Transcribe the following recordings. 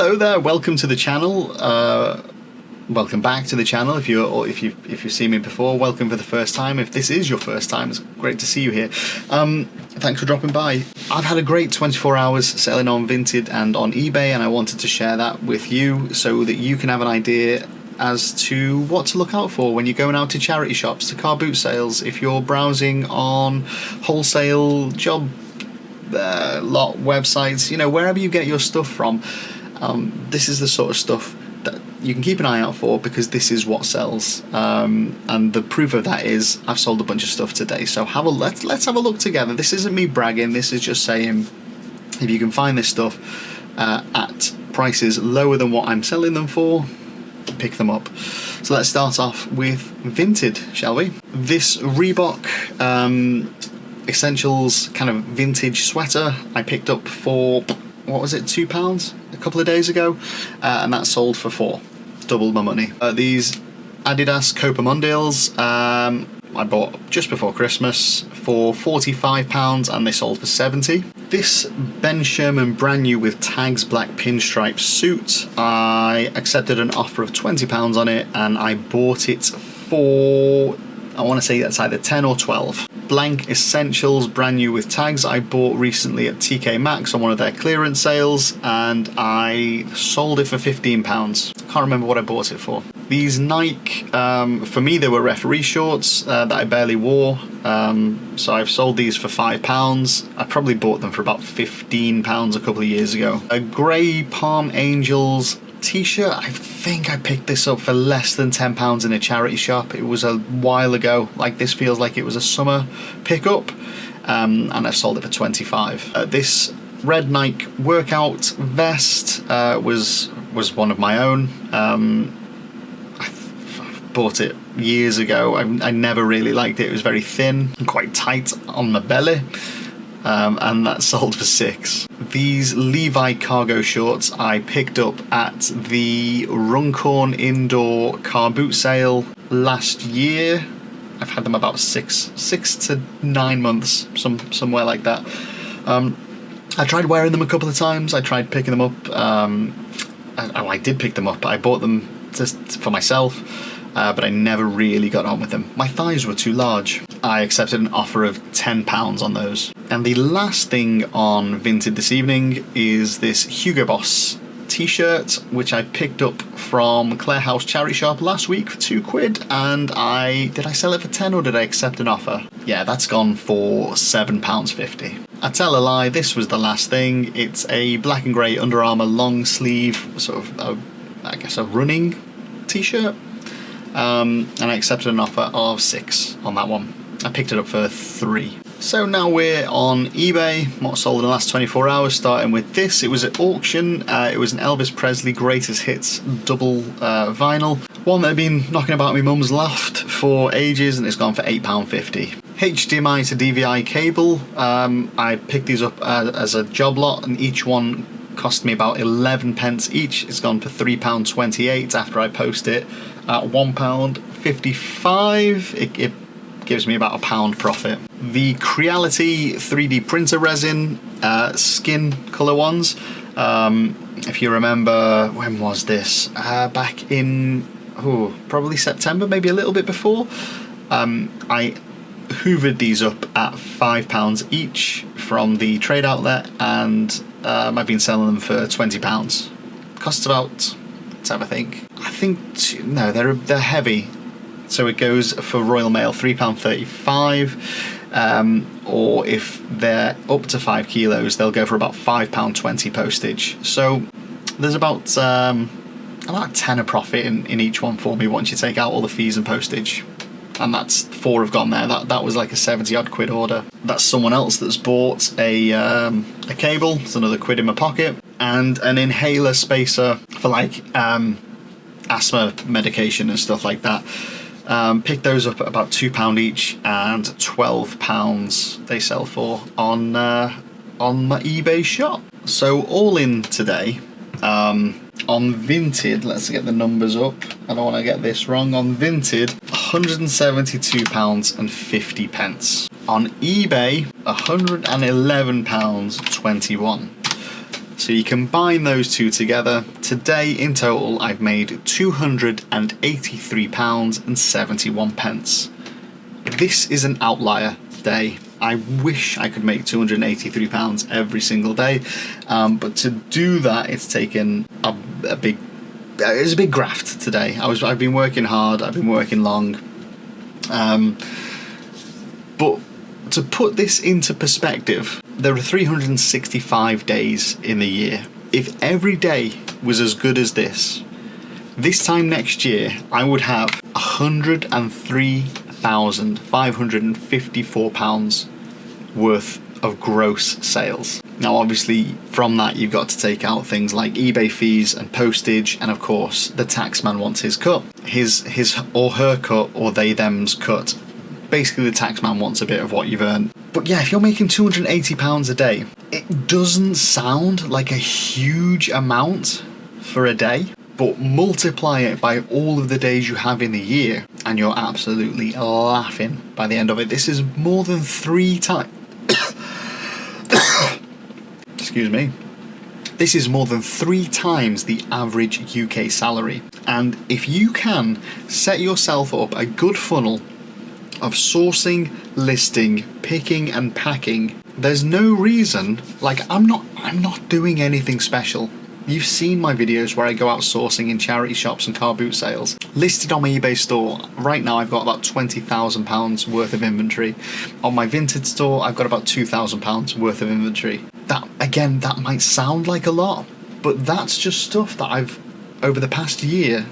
Hello there, welcome to the channel. Welcome back to the channel. If you've seen me before, welcome for the first time. If this is your first time, it's great to see you here. Thanks for dropping by. I've had a great 24 hours selling on Vinted and on eBay, and I wanted to share that with you so that you can have an idea as to what to look out for when you're going out to charity shops, to car boot sales, if you're browsing on wholesale job lot websites, you know, wherever you get your stuff from. This is the sort of stuff that you can keep an eye out for, because this is what sells, and the proof of that is I've sold a bunch of stuff today. So let's have a look together. This isn't me bragging, this is just saying if you can find this stuff at prices lower than what I'm selling them for, pick them up. So let's start off with Vinted, shall we? This Reebok Essentials kind of vintage sweater I picked up for, what was it, £2 a couple of days ago, and that sold for £4, doubled my money. These Adidas Copa Mondials I bought just before Christmas for £45 and they sold for £70. This Ben Sherman brand new with tags black pinstripe suit, I accepted an offer of £20 on it and I bought it for, I want to say that's either 10 or 12. Blank Essentials brand new with tags I bought recently at TK Maxx on one of their clearance sales, and I sold it for £15. Can't remember what I bought it for. These Nike, for me they were referee shorts that I barely wore, so I've sold these for £5. I probably bought them for about £15 a couple of years ago. A grey Palm Angels t-shirt, I think I picked this up for less than £10 in a charity shop. It was a while ago. Like, this feels like it was a summer pickup, and I've sold it for £25. This red Nike workout vest was one of my own. I bought it years ago. I never really liked it. It was very thin and quite tight on my belly, and that sold for £6. These Levi cargo shorts I picked up at the Runcorn indoor car boot sale last year. I've had them about six to 9 months, somewhere like that. I tried wearing them a couple of times. I tried picking them up. I did pick them up. I bought them for myself. But I never really got on with them. My thighs were too large. I accepted an offer of £10 on those. And the last thing on Vinted this evening is this Hugo Boss t-shirt, which I picked up from Clare House charity shop last week for £2, and did I sell it for 10 or did I accept an offer? Yeah, that's gone for £7.50. I tell a lie, this was the last thing. It's a black and grey Under Armour long sleeve, sort of, I guess a running t-shirt. And I accepted an offer of £6 on that one. I picked it up for £3. So now we're on eBay. What sold in the last 24 hours, starting with this. It was at auction. It was an Elvis Presley Greatest Hits double vinyl. One that had been knocking about my mum's loft for ages, and it's gone for £8.50. HDMI to DVI cable. I picked these up as a job lot, and each one cost me about 11 pence each. It's gone for £3.28 after I post it at £1.55. It gives me about £1 profit. The Creality 3D printer resin skin colour ones. If you remember, when was this? Back in probably September, maybe a little bit before. I hoovered these up at £5 each from the trade outlet, and I've been selling them for £20. Costs about, let's have a think. No, they're heavy. So it goes for Royal Mail £3.35, or if they're up to 5 kilos, they'll go for about £5.20 postage. So there's about 10 a profit in each one for me once you take out all the fees and postage. And that's 4 have gone there. That was like a 70 odd quid order. That's someone else that's bought a cable. It's another £1 in my pocket, and an inhaler spacer for like asthma medication and stuff like that. Picked those up at about £2 each, and £12 they sell for on my eBay shop. So all in today, on Vinted, let's get the numbers up. I don't want to get this wrong. On Vinted, £172.50. On eBay, £111.21. So you combine those two together. Today in total I've made £283.71. This is an outlier day. I wish I could make £283 every single day, but to do that it's taken a big graft today. I've been working hard, I've been working long, but to put this into perspective, there are 365 days in the year. If every day was as good as this time next year I would have £103,554 worth of gross sales. Now obviously from that you've got to take out things like eBay fees and postage, and of course the taxman wants his cut, his or her cut, or they them's cut. Basically the taxman wants a bit of what you've earned. But yeah, if you're making £280 a day, it doesn't sound like a huge amount for a day, but multiply it by all of the days you have in the year and you're absolutely laughing by the end of it. This is more than 3 times excuse me. This is more than 3 times the average UK salary. And if you can set yourself up a good funnel of sourcing, listing, picking and packing, there's no reason, like I'm not doing anything special. You've seen my videos where I go out sourcing in charity shops and car boot sales. Listed on my eBay store, right now I've got about £20,000 worth of inventory. On my Vinted store, I've got about £2,000 worth of inventory. That might sound like a lot, but that's just stuff that I've, over the past year,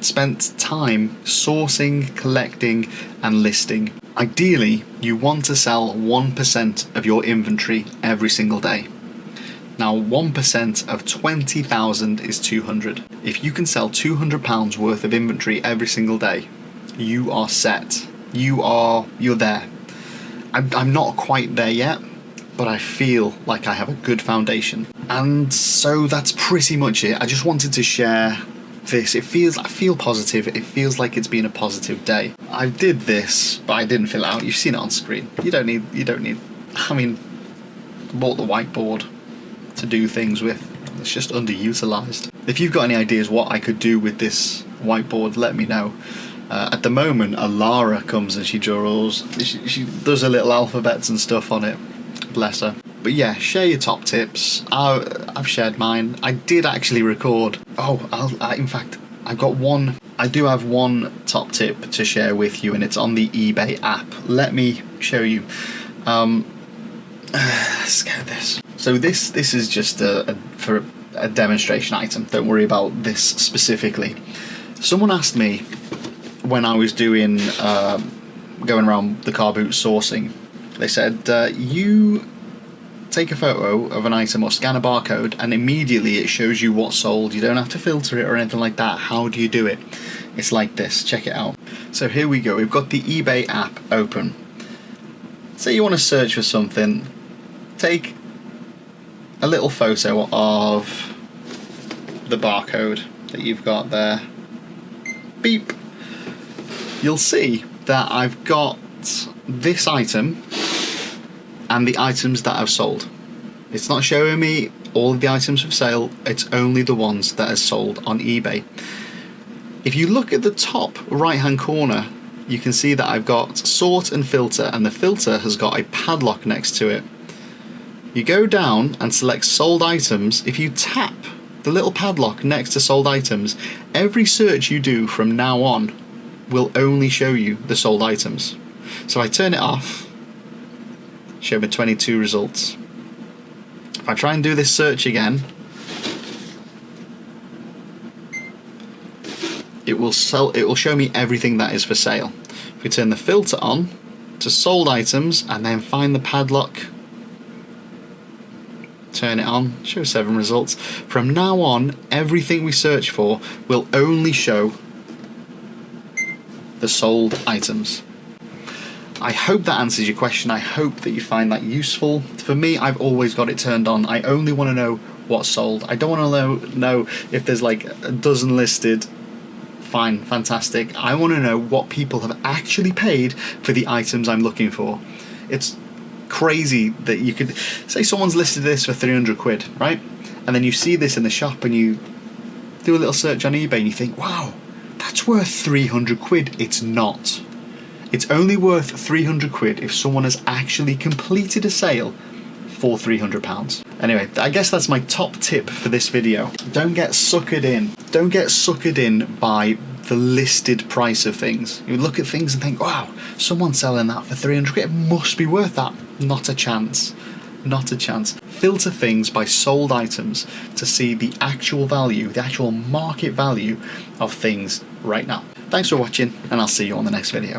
spent time sourcing, collecting and listing. Ideally, you want to sell 1% of your inventory every single day. Now 1% of 20,000 is 200. If you can sell £200 worth of inventory every single day, you are set. You're there. I'm not quite there yet, but I feel like I have a good foundation. And so that's pretty much it. I just wanted to share this. I feel positive. It feels like it's been a positive day. I did this, but I didn't fill it out. You've seen it on screen. You don't need, I mean, bought the whiteboard to do things with. It's just underutilized. If you've got any ideas what I could do with this whiteboard, let me know. At the moment, Alara comes and she draws, she does her little alphabets and stuff on it. Bless her. But yeah, share your top tips. I've shared mine. I did actually record. In fact, I do have one top tip to share with you, and it's on the eBay app. Let me show you. Let's get this. So this is just for a demonstration item. Don't worry about this specifically. Someone asked me when I was doing going around the car boot sourcing. They said, you take a photo of an item or scan a barcode and immediately it shows you what's sold. You don't have to filter it or anything like that. How do you do it? It's like this. Check it out. So here we go. We've got the eBay app open. Say you want to search for something. Take a little photo of the barcode that you've got there. Beep. You'll see that I've got this item and the items that I've sold. It's not showing me all of the items for sale, it's only the ones that are sold on eBay. If you look at the top right hand corner, you can see that I've got sort and filter, and the filter has got a padlock next to it. You go down and select sold items. If you tap the little padlock next to sold items, every search you do from now on will only show you the sold items. So I turn it off, show me 22 results. If I try and do this search again, it will show me everything that is for sale. If we turn the filter on to sold items and then find the padlock, turn it on, show 7 results. From now on, everything we search for will only show the sold items. I hope that answers your question. I hope that you find that useful. For me, I've always got it turned on. I only want to know what's sold. I don't want to know if there's like a dozen listed. Fine, fantastic. I want to know what people have actually paid for the items I'm looking for. It's crazy that you could say someone's listed this for 300 quid, right? and then you see this in the shop and you do a little search on eBay and you think, wow, that's worth 300 quid. It's not. It's only worth 300 quid if someone has actually completed a sale for £300. Anyway, I guess that's my top tip for this video. Don't get suckered in. Don't get suckered in by the listed price of things. You look at things and think, wow, someone's selling that for 300 quid. It must be worth that. Not a chance. Not a chance. Filter things by sold items to see the actual value, the actual market value of things right now. Thanks for watching, and I'll see you on the next video.